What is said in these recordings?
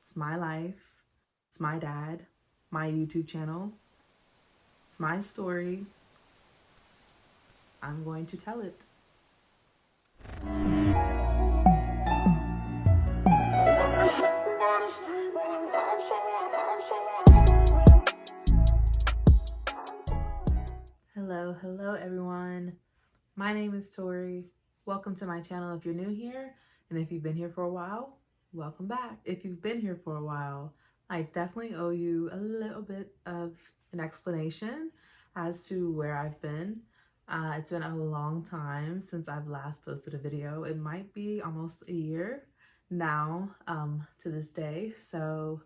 It's my life. It's my dad, my YouTube channel. It's my story. I'm going to tell it. Hello everyone. My name is Tori. Welcome to my channel if you're new here, and if you've been here for a while, welcome back. If you've been here for a while, I definitely owe you a little bit of an explanation as to where I've been. It's been a long time since I've last posted a video. It might be almost a year now to this day. So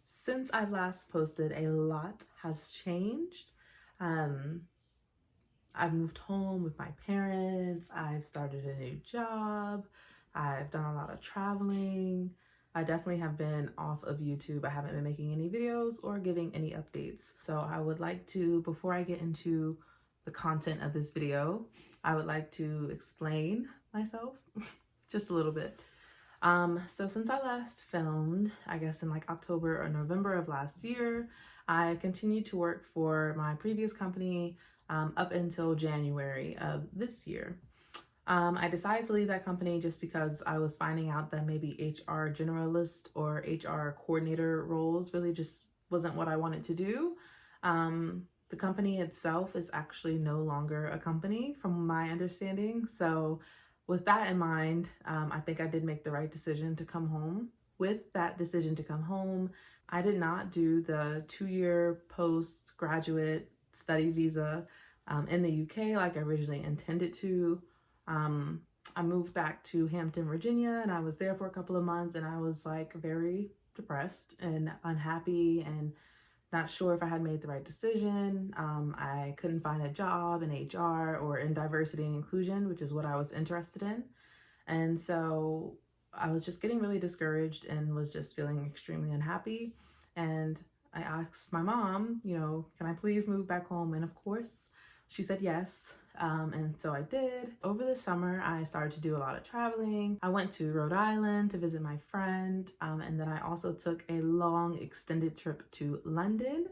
since I've last posted, a lot has changed. I've moved home with my parents. I've started a new job. I've done a lot of traveling. I definitely have been off of YouTube. I haven't been making any videos or giving any updates. So I would like to, before I get into the content of this video, I would like to explain myself just a little bit. So since I last filmed, I guess in like October or November of last year, I continued to work for my previous company up until January of this year. I decided to leave that company just because I was finding out that maybe HR generalist or HR coordinator roles really just wasn't what I wanted to do. The company itself is actually no longer a company from my understanding. So with that in mind, I think I did make the right decision to come home. With that decision to come home, I did not do the 2-year postgraduate study visa in the UK like I originally intended to. I moved back to Hampton, Virginia, and I was there for a couple of months, and I was like very depressed and unhappy and not sure if I had made the right decision. I couldn't find a job in HR or in diversity and inclusion, which is what I was interested in. And so I was just getting really discouraged and was just feeling extremely unhappy. And I asked my mom, can I please move back home? And of course, she said yes. And so I did. Over the summer, I started to do a lot of traveling. I went to Rhode Island to visit my friend. And then I also took a long extended trip to London.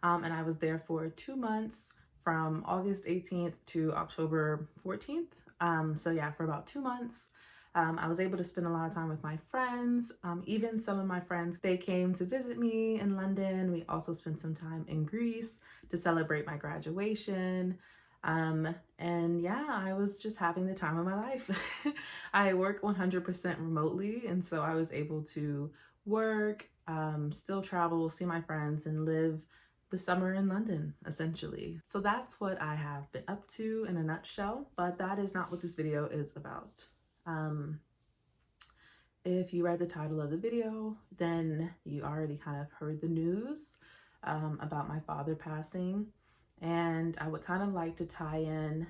And I was there for 2 months from August 18th to October 14th. So yeah, for about 2 months. I was able to spend a lot of time with my friends. Even some of my friends, they came to visit me in London. We also spent some time in Greece to celebrate my graduation. And yeah, I was just having the time of my life. I work 100% remotely, and so I was able to work, still travel, see my friends, and live the summer in London, essentially. So that's what I have been up to in a nutshell, but that is not what this video is about. If you read the title of the video, then you already kind of heard the news about my father passing. And I would kind of like to tie in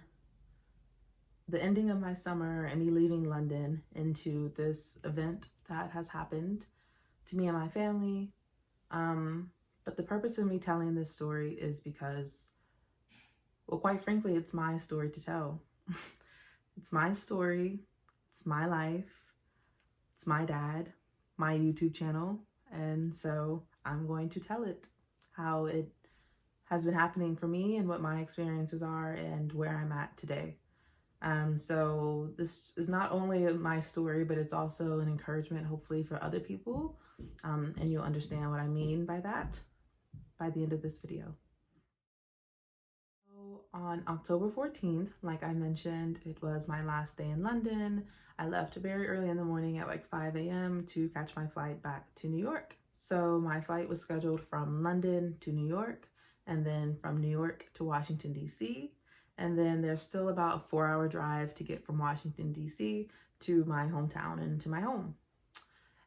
the ending of my summer and me leaving London into this event that has happened to me and my family. But the purpose of me telling this story is because, well, quite frankly, it's my story to tell. It's my story. It's my life. It's my dad, my YouTube channel. And so I'm going to tell it, how it has been happening for me and what my experiences are and where I'm at today. So this is not only my story, but it's also an encouragement, hopefully, for other people. And you'll understand what I mean by that by the end of this video. So on October 14th, like I mentioned, it was my last day in London. I left very early in the morning at like 5 a.m. to catch my flight back to New York. So my flight was scheduled from London to New York, and then from New York to Washington, D.C. And then there's still about a 4-hour drive to get from Washington, D.C. to my hometown and to my home.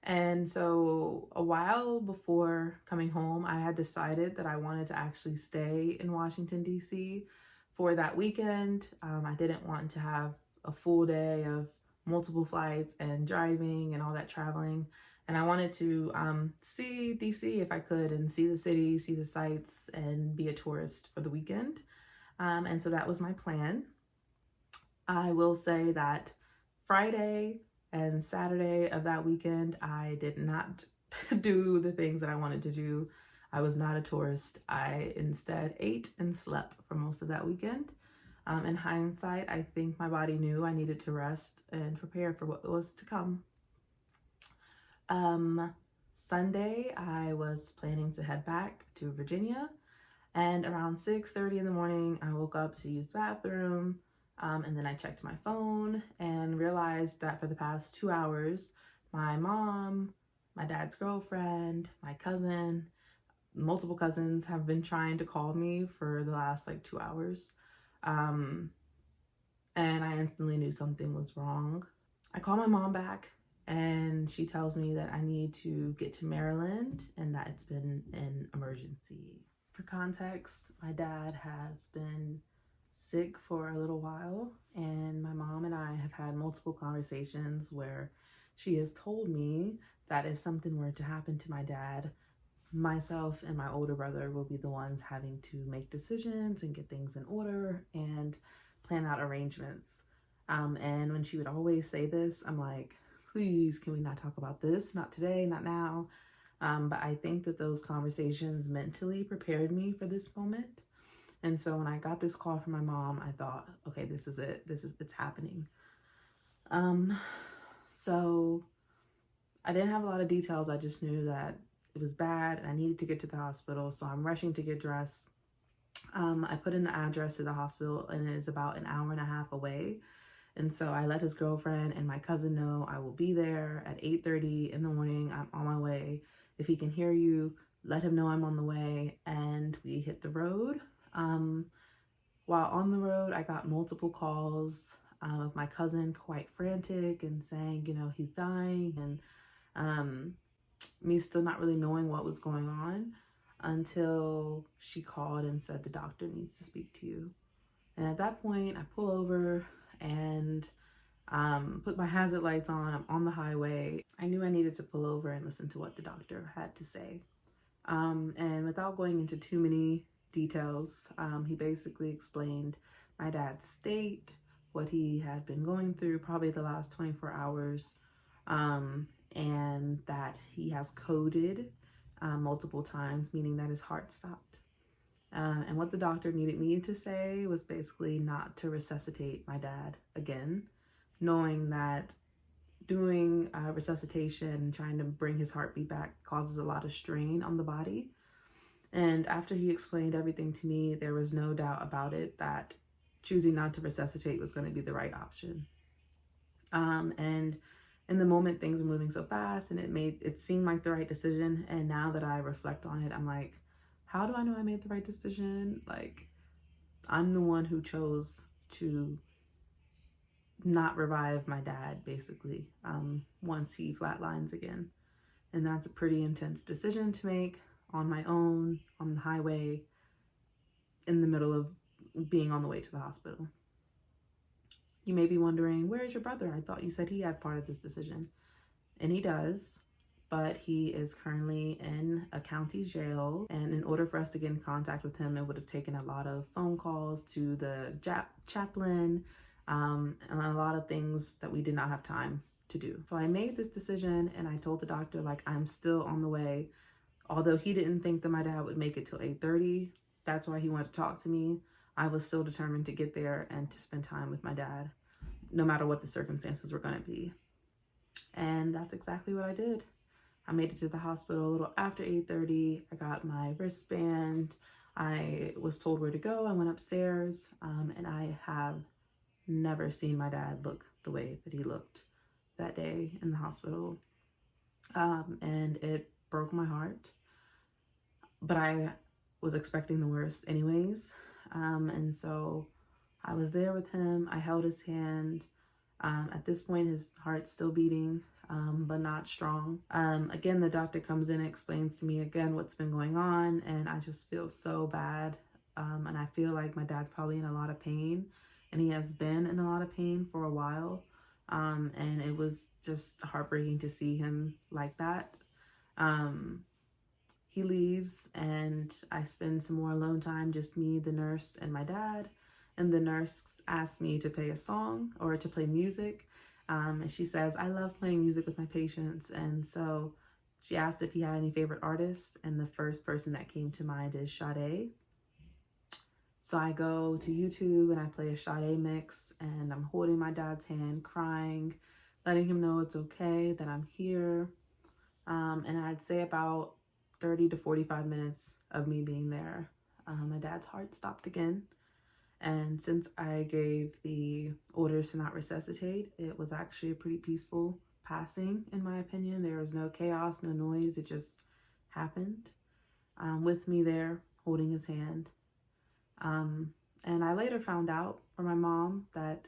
And so a while before coming home, I had decided that I wanted to actually stay in Washington, D.C. for that weekend. I didn't want to have a full day of multiple flights and driving and all that traveling. And I wanted to see DC if I could, and see the city, see the sights, and be a tourist for the weekend. And so that was my plan. I will say that Friday And Saturday of that weekend, I did not do the things that I wanted to do. I was not a tourist. I instead ate and slept for most of that weekend. In hindsight, I think my body knew I needed to rest and prepare for what was to come. Sunday, I was planning to head back to Virginia, and around 6:30 in the morning, I woke up to use the bathroom, and then I checked my phone and realized that for the past 2 hours, my mom, my dad's girlfriend, my cousin, multiple cousins have been trying to call me for the last like 2 hours. And I instantly knew something was wrong. I call my mom back and she tells me that I need to get to Maryland and that it's been an emergency. For context, my dad has been sick for a little while, and my mom and I have had multiple conversations where she has told me that if something were to happen to my dad, myself and my older brother will be the ones having to make decisions and get things in order and plan out arrangements. And when she would always say this, I'm like, please, can we not talk about this? Not today, not now. But I think that those conversations mentally prepared me for this moment. And so when I got this call from my mom, I thought, okay, this is it. It's happening. So I didn't have a lot of details. I just knew that it was bad and I needed to get to the hospital. So I'm rushing to get dressed. I put in the address to the hospital and it is about an hour and a half away. And so I let his girlfriend and my cousin know I will be there at 8:30 in the morning. I'm on my way. If he can hear you, let him know I'm on the way. And we hit the road. While on the road, I got multiple calls of my cousin quite frantic and saying, he's dying, and me still not really knowing what was going on until she called and said the doctor needs to speak to you. And at that point, I pull over and put my hazard lights on. I'm on the highway. I knew I needed to pull over and listen to what the doctor had to say. And without going into too many details, he basically explained my dad's state, what he had been going through probably the last 24 hours, and that he has coded multiple times, meaning that his heart stopped. And what the doctor needed me to say was basically not to resuscitate my dad again, knowing that doing resuscitation and trying to bring his heartbeat back causes a lot of strain on the body. And after he explained everything to me, there was no doubt about it that choosing not to resuscitate was going to be the right option. And in the moment, things were moving so fast and it seemed like the right decision. And now that I reflect on it, I'm like, how do I know I made the right decision? Like, I'm the one who chose to not revive my dad, basically, once he flatlines again. And that's a pretty intense decision to make on my own, on the highway, in the middle of being on the way to the hospital. You may be wondering, where is your brother? I thought you said he had part of this decision. And he does, but he is currently in a county jail. And in order for us to get in contact with him, it would have taken a lot of phone calls to the chaplain, and a lot of things that we did not have time to do. So I made this decision and I told the doctor, like, I'm still on the way. Although he didn't think that my dad would make it till 8:30, that's why he wanted to talk to me. I was still determined to get there and to spend time with my dad, no matter what the circumstances were going to be. And that's exactly what I did. I made it to the hospital a little after 8:30. I got my wristband. I was told where to go. I went upstairs, and I have never seen my dad look the way that he looked that day in the hospital. And it broke my heart. But I was expecting the worst anyways. And so I was there with him. I held his hand. At this point, his heart's still beating, but not strong. Again, the doctor comes in and explains to me again what's been going on, and I just feel so bad. And I feel like my dad's probably in a lot of pain, and he has been in a lot of pain for a while. And it was just heartbreaking to see him like that. He leaves and I spend some more alone time, just me, the nurse, and my dad. And the nurse asked me to play a song or to play music. And she says, I love playing music with my patients. And so she asked if he had any favorite artists. And the first person that came to mind is Sade. So I go to YouTube and I play a Sade mix, and I'm holding my dad's hand, crying, letting him know it's okay, that I'm here. And I'd say about 30 to 45 minutes of me being there, my dad's heart stopped again. And since I gave the orders to not resuscitate, it was actually a pretty peaceful passing, in my opinion. There was no chaos, no noise. It just happened with me there holding his hand. And I later found out from my mom that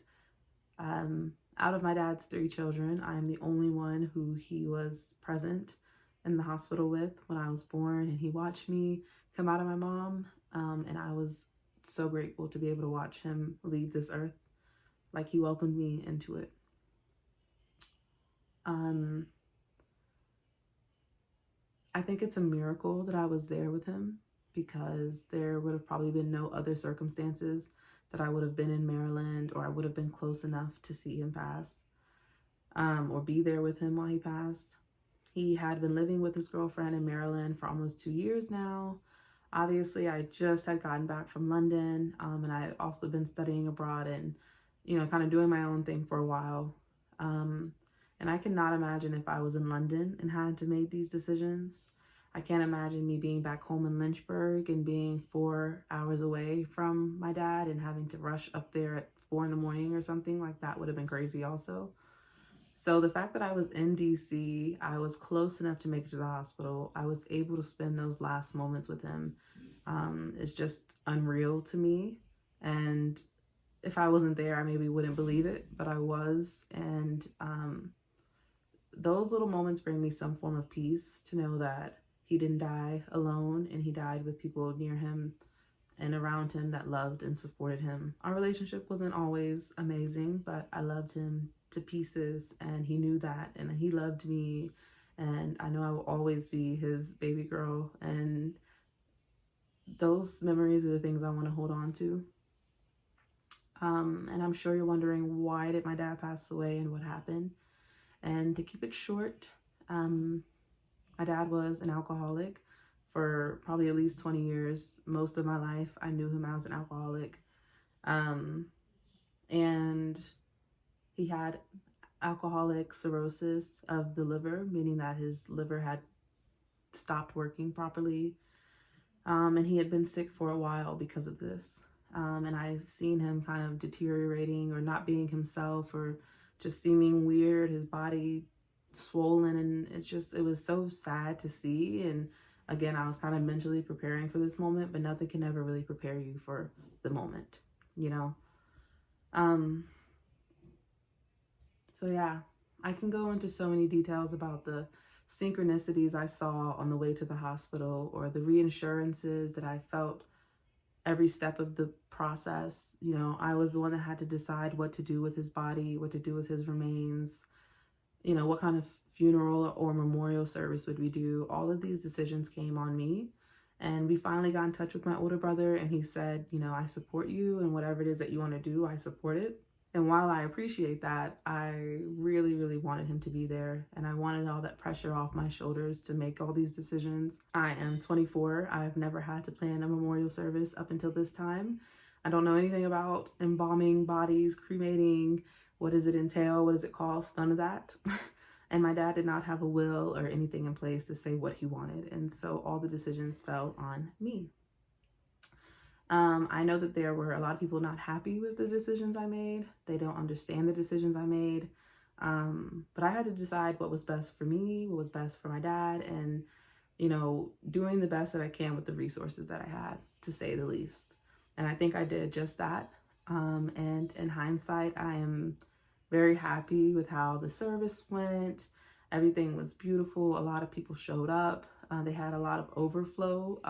out of my dad's 3 children, I'm the only one who he was present in the hospital with when I was born, and he watched me come out of my mom, and I was so grateful to be able to watch him leave this earth. Like, he welcomed me into it. I think it's a miracle that I was there with him, because there would have probably been no other circumstances that I would have been in Maryland, or I would have been close enough to see him pass, or be there with him while he passed. He had been living with his girlfriend in Maryland for almost 2 years now. Obviously, I just had gotten back from London, and I had also been studying abroad and, kind of doing my own thing for a while. And I cannot imagine if I was in London and had to make these decisions. I can't imagine me being back home in Lynchburg and being 4 hours away from my dad and having to rush up there at 4 in the morning or something. Like, that would have been crazy also. So the fact that I was in DC, I was close enough to make it to the hospital, I was able to spend those last moments with him, is just unreal to me. And if I wasn't there, I maybe wouldn't believe it, but I was. And those little moments bring me some form of peace, to know that he didn't die alone, and he died with people near him and around him that loved and supported him. Our relationship wasn't always amazing, but I loved him to pieces, and he knew that, and he loved me, and I know I will always be his baby girl. And those memories are the things I want to hold on to. And I'm sure you're wondering, why did my dad pass away and what happened? And to keep it short, my dad was an alcoholic for probably at least 20 years. Most of my life, I knew him as an alcoholic. And he had alcoholic cirrhosis of the liver, meaning that his liver had stopped working properly. And he had been sick for a while because of this. And I've seen him kind of deteriorating, or not being himself, or just seeming weird, his body swollen, and it was so sad to see. And again, I was kind of mentally preparing for this moment, but nothing can ever really prepare you for the moment, So yeah, I can go into so many details about the synchronicities I saw on the way to the hospital, or the reassurances that I felt every step of the process. I was the one that had to decide what to do with his body, what to do with his remains, what kind of funeral or memorial service would we do. All of these decisions came on me. And we finally got in touch with my older brother, and he said, I support you, and whatever it is that you want to do, I support it. And while I appreciate that, I really, really wanted him to be there, and I wanted all that pressure off my shoulders to make all these decisions. I am 24. I've never had to plan a memorial service up until this time. I don't know anything about embalming bodies, cremating. What does it entail? What does it cost? None of that. And my dad did not have a will or anything in place to say what he wanted. And so all the decisions fell on me. I know that there were a lot of people not happy with the decisions I made. They don't understand the decisions I made. But I had to decide what was best for me, what was best for my dad, and, doing the best that I can with the resources that I had, to say the least. And I think I did just that. And in hindsight, I am very happy with how the service went. Everything was beautiful. A lot of people showed up. They had a lot of overflow.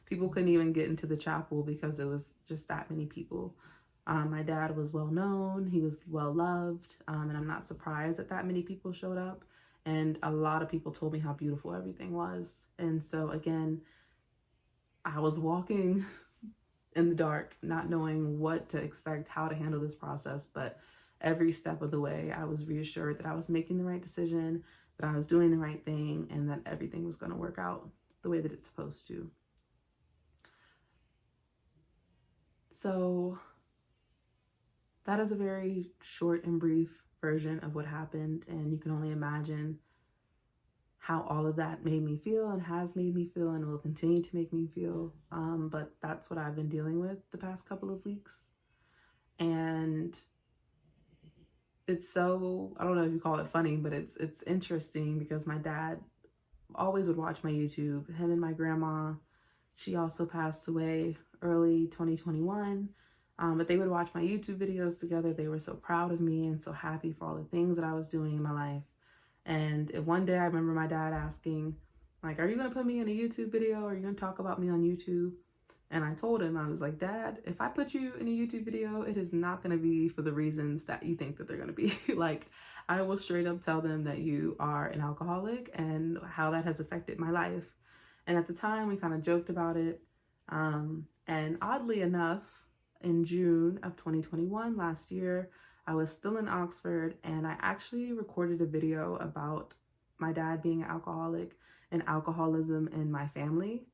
People couldn't even get into the chapel because it was just that many people. My dad was well known. He was well loved. And I'm not surprised that many people showed up. And a lot of people told me how beautiful everything was. And so again, I was walking in the dark, not knowing what to expect, how to handle this process. But every step of the way, I was reassured that I was making the right decision, that I was doing the right thing, and that everything was going to work out the way that it's supposed to. So that is a very short and brief version of what happened, and you can only imagine how all of that made me feel and has made me feel and will continue to make me feel. But that's what I've been dealing with the past couple of weeks. And it's so, I don't know if you call it funny, but it's interesting because my dad always would watch my YouTube. Him and my grandma, she also passed away early 2021. But they would watch my YouTube videos together. They were so proud of me and so happy for all the things that I was doing in my life. And one day I remember my dad asking, like, are you going to put me in a YouTube video? Or are you going to talk about me on YouTube? And I told him, I was like, Dad, if I put you in a YouTube video, it is not going to be for the reasons that you think that they're going to be. Like, I will straight up tell them that you are an alcoholic and how that has affected my life. And at the time, we kind of joked about it. And oddly enough, in June of 2021, last year, I was still in Oxford, and I actually recorded a video about my dad being an alcoholic and alcoholism in my family.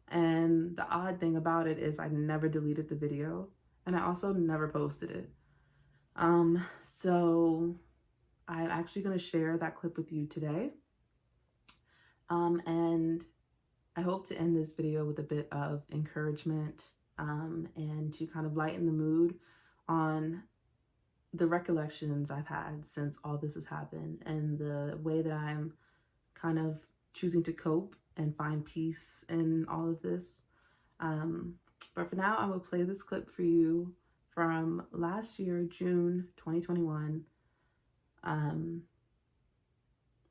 And the odd thing about it is I never deleted the video, and I also never posted it. So I'm actually going to share that clip with you today. And I hope to end this video with a bit of encouragement, and to kind of lighten the mood on the recollections I've had since all this has happened and the way that I'm kind of choosing to cope and find peace in all of this. But for now, I will play this clip for you from last year, June 2021.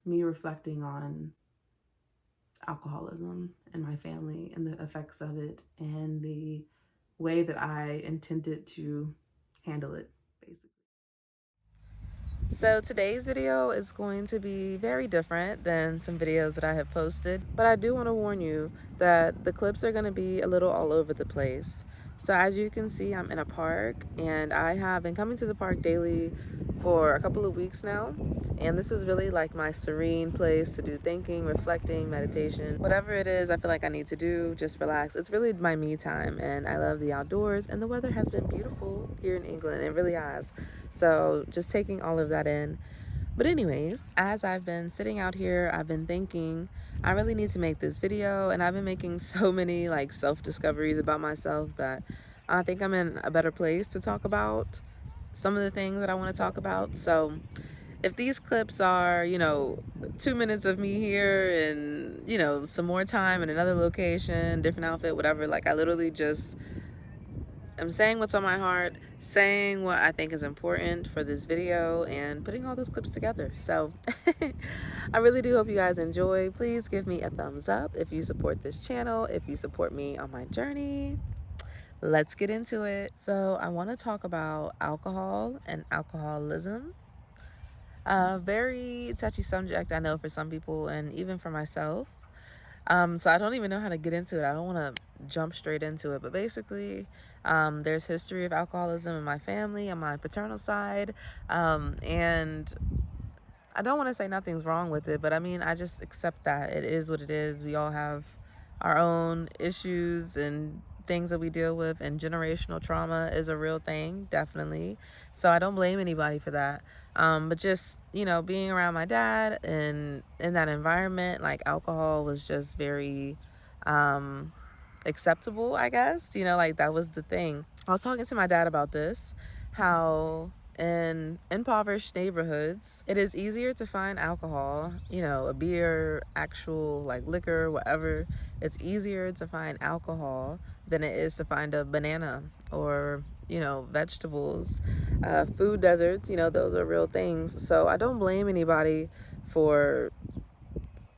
Me reflecting on alcoholism in my family and the effects of it and the way that I intended to handle it, basically. So today's video is going to be very different than some videos that I have posted, but I do want to warn you that the clips are going to be a little all over the place. So as you can see, I'm in a park, and I have been coming to the park daily for a couple of weeks now, and this is really like my serene place to do thinking, reflecting, meditation, whatever it is I feel like I need to do, just relax. It's really my me time, and I love the outdoors, and the weather has been beautiful here in England. It really has. So just taking all of that in. But anyways, as I've been sitting out here, I've been thinking I really need to make this video, and I've been making so many like self-discoveries about myself that I think I'm in a better place to talk about some of the things that I want to talk about. So if these clips are, 2 minutes of me here and, some more time in another location, different outfit, whatever, like I literally just I'm saying what's on my heart, saying what I think is important for this video, and putting all those clips together. So I really do hope you guys enjoy. Please give me a thumbs up if you support this channel, if you support me on my journey. Let's get into it. So I want to talk about alcohol and alcoholism. Very touchy subject, I know, for some people and even for myself. So I don't even know how to get into it. I don't want to jump straight into it, but basically, there's history of alcoholism in my family on my paternal side, and I don't want to say nothing's wrong with it, but I mean, I just accept that it is what it is. We all have our own issues and things that we deal with, and generational trauma is a real thing, definitely. So I don't blame anybody for that. But just, being around my dad and in that environment, like alcohol was just very acceptable, I guess. Like that was the thing. I was talking to my dad about this, how in impoverished neighborhoods, it is easier to find alcohol, a beer, actual like liquor, whatever. It's easier to find alcohol than it is to find a banana or, vegetables, food deserts, those are real things. So I don't blame anybody for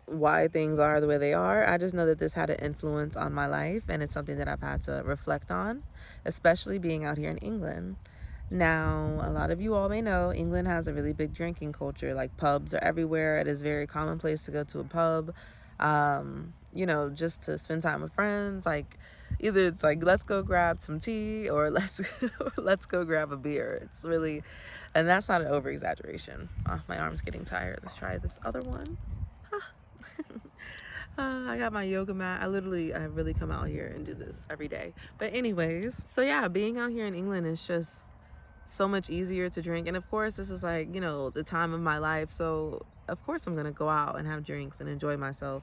why things are the way they are. I just know that this had an influence on my life, and it's something that I've had to reflect on, especially being out here in England. Now, a lot of you all may know England has a really big drinking culture. Like pubs are everywhere. It is very commonplace to go to a pub, just to spend time with friends. Like Either it's like, let's go grab some tea, or let's go grab a beer. It's really, and that's not an over exaggeration. My arm's getting tired. Let's try this other one. I got my yoga mat. I really come out here and do this every day. But anyways, so yeah, being out here in England is just so much easier to drink. And of course, this is like, the time of my life. So of course I'm going to go out and have drinks and enjoy myself.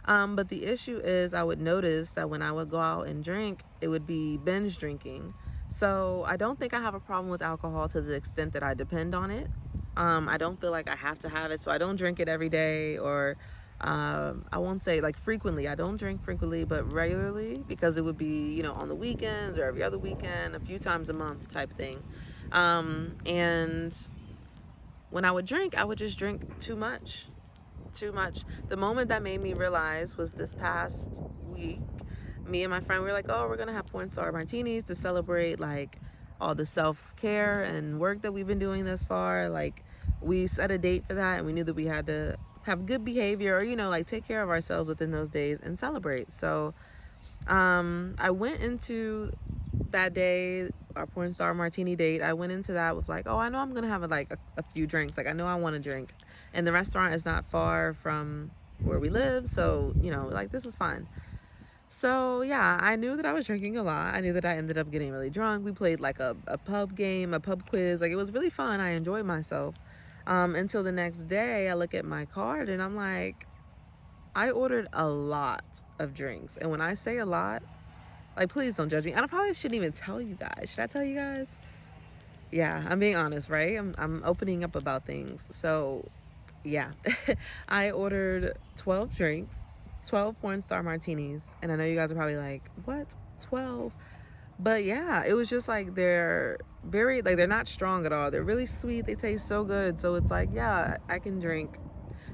But the issue is I would notice that when I would go out and drink, it would be binge drinking. So I don't think I have a problem with alcohol to the extent that I depend on it. I don't feel like I have to have it. So I don't drink it every day, or I won't say like frequently. I don't drink frequently, but regularly, because it would be, on the weekends or every other weekend, a few times a month type thing. And when I would drink, I would just drink too much. The moment that made me realize was this past week. Me and my friend, we were like, oh, we're gonna have porn star martinis to celebrate like all the self-care and work that we've been doing thus far. Like, we set a date for that, and we knew that we had to have good behavior, or like take care of ourselves within those days and celebrate. So I went into that day, our porn star martini date, I went into that with like, oh, I know I'm gonna have like a few drinks. Like, I know I want to drink, and the restaurant is not far from where we live, so like, this is fine. So yeah, I knew that I was drinking a lot. I knew that I ended up getting really drunk. We played like a pub game, a pub quiz. Like, it was really fun. I enjoyed myself. Until the next day, I look at my card and I'm like, I ordered a lot of drinks. And when I say a lot, like, please don't judge me. I probably shouldn't even tell you guys. Should I tell you guys? Yeah, I'm being honest, right? I'm opening up about things. So yeah, I ordered 12 drinks, 12 porn star martinis. And I know you guys are probably like, what? 12? But yeah, it was just like, they're not strong at all. They're really sweet. They taste so good. So it's like, yeah, I can drink.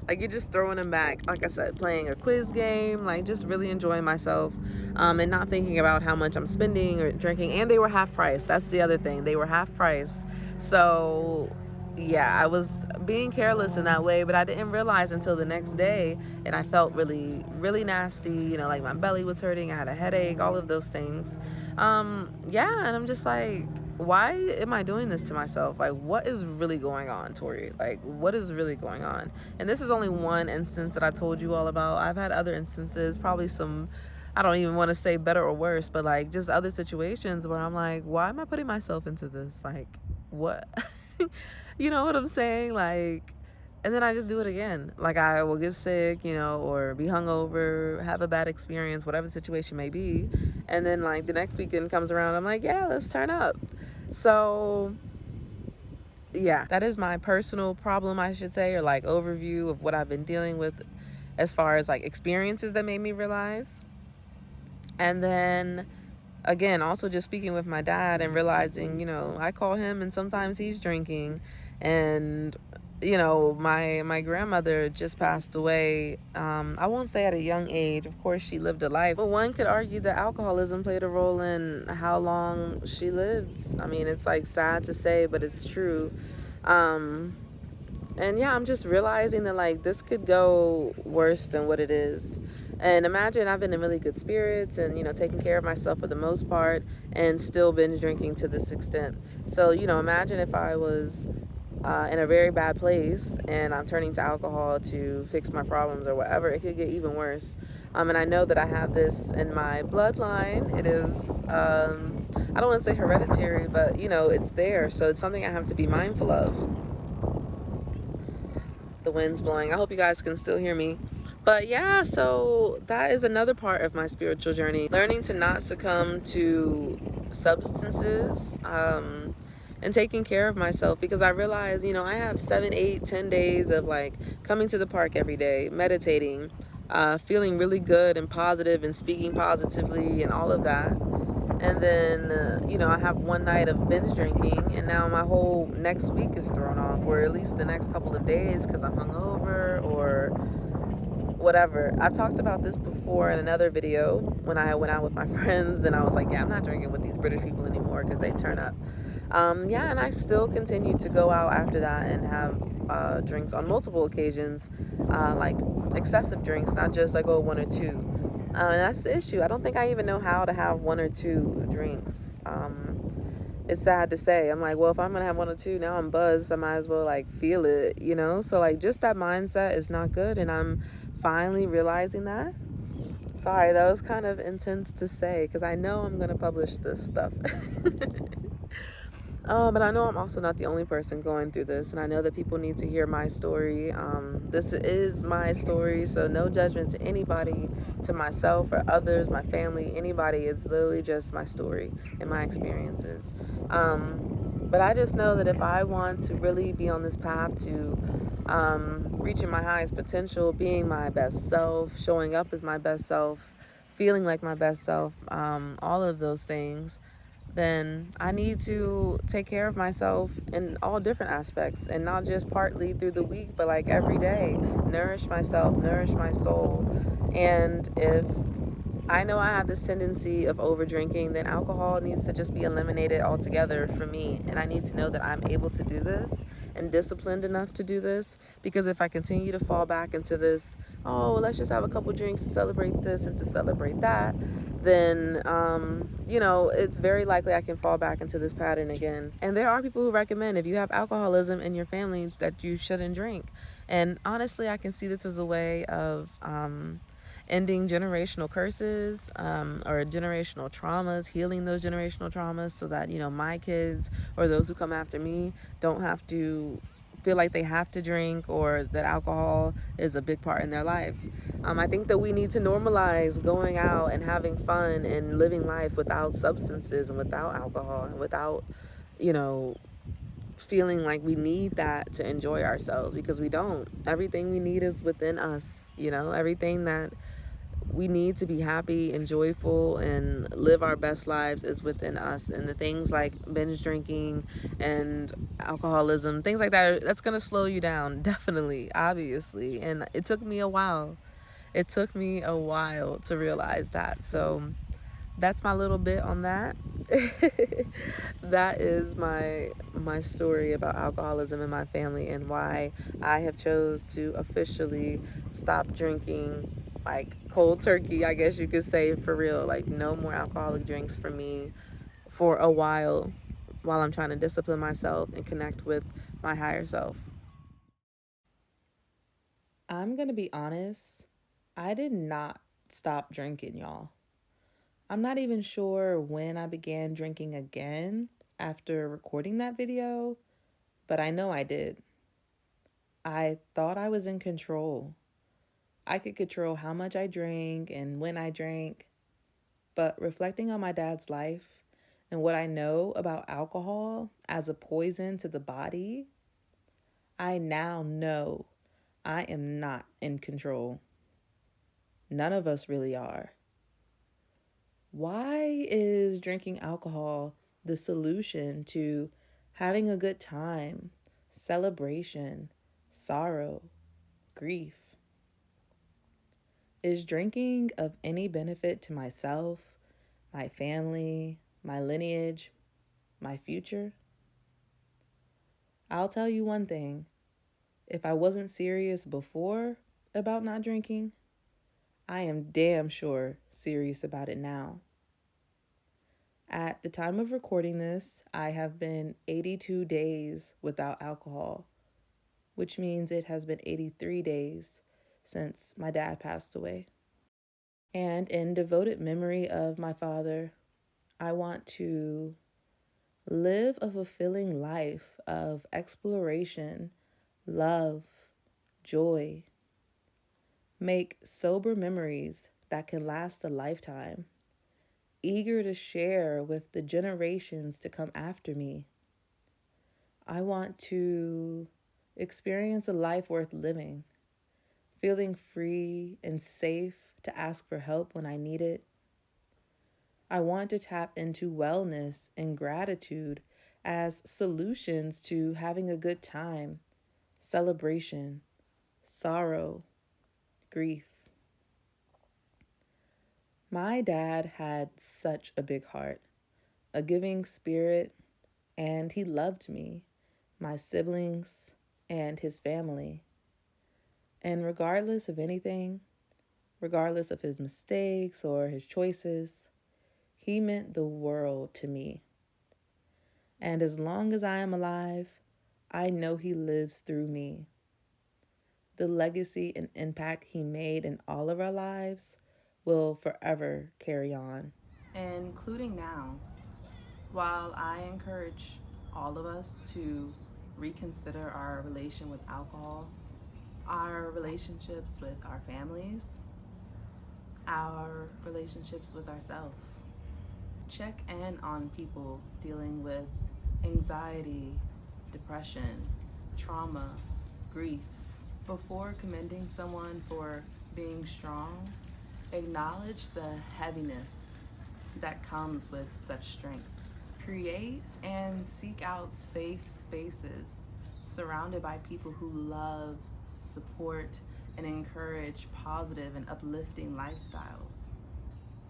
Like, you're just throwing them back. Like I said, playing a quiz game, like just really enjoying myself, and not thinking about how much I'm spending or drinking. And they were half price. That's the other thing. They were half price. So yeah, I was being careless in that way, but I didn't realize until the next day, and I felt really, really nasty. Like, my belly was hurting. I had a headache, all of those things. Yeah, and I'm just like, why am I doing this to myself? Like, what is really going on, Tori? Like, what is really going on? And this is only one instance that I've told you all about. I've had other instances, probably some, I don't even want to say better or worse, but like just other situations where I'm like, why am I putting myself into this? Like, what? You know what I'm saying? Like, and then I just do it again. Like, I will get sick, or be hungover, have a bad experience, whatever the situation may be. And then like the next weekend comes around, I'm like, yeah, let's turn up. So yeah, that is my personal problem, I should say, or like overview of what I've been dealing with as far as like experiences that made me realize. And then again, also just speaking with my dad and realizing, I call him and sometimes he's drinking. And my grandmother just passed away. I won't say at a young age. Of course, she lived a life, but one could argue that alcoholism played a role in how long she lived. I mean, it's like sad to say, but it's true. And yeah, I'm just realizing that like this could go worse than what it is. And imagine I've been in really good spirits and, taking care of myself for the most part, and still binge drinking to this extent. So, imagine if I was in a very bad place and I'm turning to alcohol to fix my problems or whatever. It could get even worse. And I know that I have this in my bloodline. It is, I don't want to say hereditary, but it's there. So it's something I have to be mindful of. The wind's blowing. I hope you guys can still hear me. But yeah, so that is another part of my spiritual journey. Learning to not succumb to substances, and taking care of myself, because I realize, I have 7, 8, 10 days of like coming to the park every day, meditating, feeling really good and positive and speaking positively and all of that. And then, I have one night of binge drinking, and now my whole next week is thrown off, or at least the next couple of days, because I'm hungover or whatever. I've talked about this before in another video when I went out with my friends, and I was like, yeah, I'm not drinking with these British people anymore because they turn up. Yeah, and I still continue to go out after that and have drinks on multiple occasions, like excessive drinks, not just like, 1 or 2. And that's the issue. I don't think I even know how to have one or two drinks. It's sad to say. I'm like, well, if I'm gonna have one or two, now I'm buzzed. I might as well like feel it, you know? So like just that mindset is not good, and I'm finally realizing that. Sorry, that was kind of intense to say because I know I'm gonna publish this stuff. But I know I'm also not the only person going through this, and I know that people need to hear my story. This is my story, so no judgment to anybody, to myself or others, my family, anybody. It's literally just my story and my experiences. But I just know that if I want to really be on this path to reaching my highest potential, being my best self, showing up as my best self, feeling like my best self, all of those things, then I need to take care of myself in all different aspects, and not just partly through the week, but like every day. Nourish myself, nourish my soul. And if I know I have this tendency of over drinking, then alcohol needs to just be eliminated altogether for me. And I need to know that I'm able to do this and disciplined enough to do this. Because if I continue to fall back into this, oh, well, let's just have a couple drinks to celebrate this and to celebrate that, then, it's very likely I can fall back into this pattern again. And there are people who recommend if you have alcoholism in your family that you shouldn't drink. And honestly, I can see this as a way of, ending generational curses, or generational traumas, healing those generational traumas so that, my kids or those who come after me don't have to feel like they have to drink or that alcohol is a big part in their lives. I think that we need to normalize going out and having fun and living life without substances and without alcohol and without, you know, feeling like we need that to enjoy ourselves, because we don't. Everything we need is within us, everything that we need to be happy and joyful and live our best lives is within us. And the things like binge drinking and alcoholism, things like that, that's going to slow you down, definitely, obviously. And it took me a while. It took me a while to realize that. So that's my little bit on that. That is my story about alcoholism in my family and why I have chose to officially stop drinking, like cold turkey, I guess you could say, for real. Like no more alcoholic drinks for me for a while I'm trying to discipline myself and connect with my higher self. I'm gonna be honest, I did not stop drinking, y'all. I'm not even sure when I began drinking again after recording that video, but I know I did. I thought I was in control. I could control how much I drank and when I drank, but reflecting on my dad's life and what I know about alcohol as a poison to the body, I now know I am not in control. None of us really are. Why is drinking alcohol the solution to having a good time, celebration, sorrow, grief? Is drinking of any benefit to myself, my family, my lineage, my future? I'll tell you one thing. If I wasn't serious before about not drinking, I am damn sure serious about it now. At the time of recording this, I have been 82 days without alcohol, which means it has been 83 days since my dad passed away. And in devoted memory of my father, I want to live a fulfilling life of exploration, love, joy. Make sober memories that can last a lifetime, eager to share with the generations to come after me. I want to experience a life worth living, feeling free and safe to ask for help when I need it. I want to tap into wellness and gratitude as solutions to having a good time, celebration, sorrow, grief. My dad had such a big heart, a giving spirit, and he loved me, my siblings, and his family. And regardless of anything, Regardless of his mistakes or his choices, he meant the world to me. And as long as I am alive, I know he lives through me. The legacy and impact he made in all of our lives will forever carry on. Including now, while I encourage all of us to reconsider our relation with alcohol, our relationships with our families, our relationships with ourselves. Check in on people dealing with anxiety, depression, trauma, grief. Before commending someone for being strong, acknowledge the heaviness that comes with such strength. Create and seek out safe spaces surrounded by people who love, support, and encourage positive and uplifting lifestyles.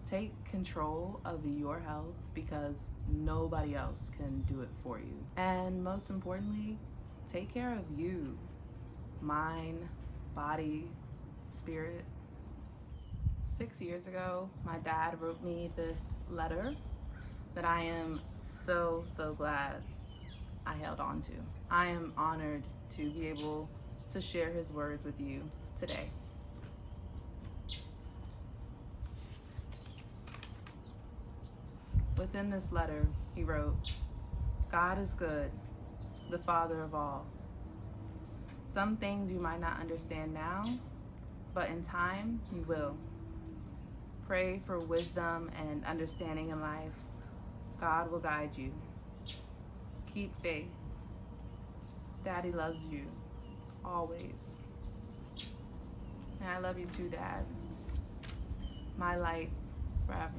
Take control of your health because nobody else can do it for you. And most importantly, take care of you, mind, body, spirit. 6 years ago, my dad wrote me this letter that I am so glad I held on to. I am honored to be able to share his words with you today. Within this letter, he wrote, God is good, the Father of all. Some things you might not understand now, but in time you will. Pray for wisdom and understanding in life. God will guide you. Keep faith. Daddy loves you, always. And I love you too, Dad. My light forever.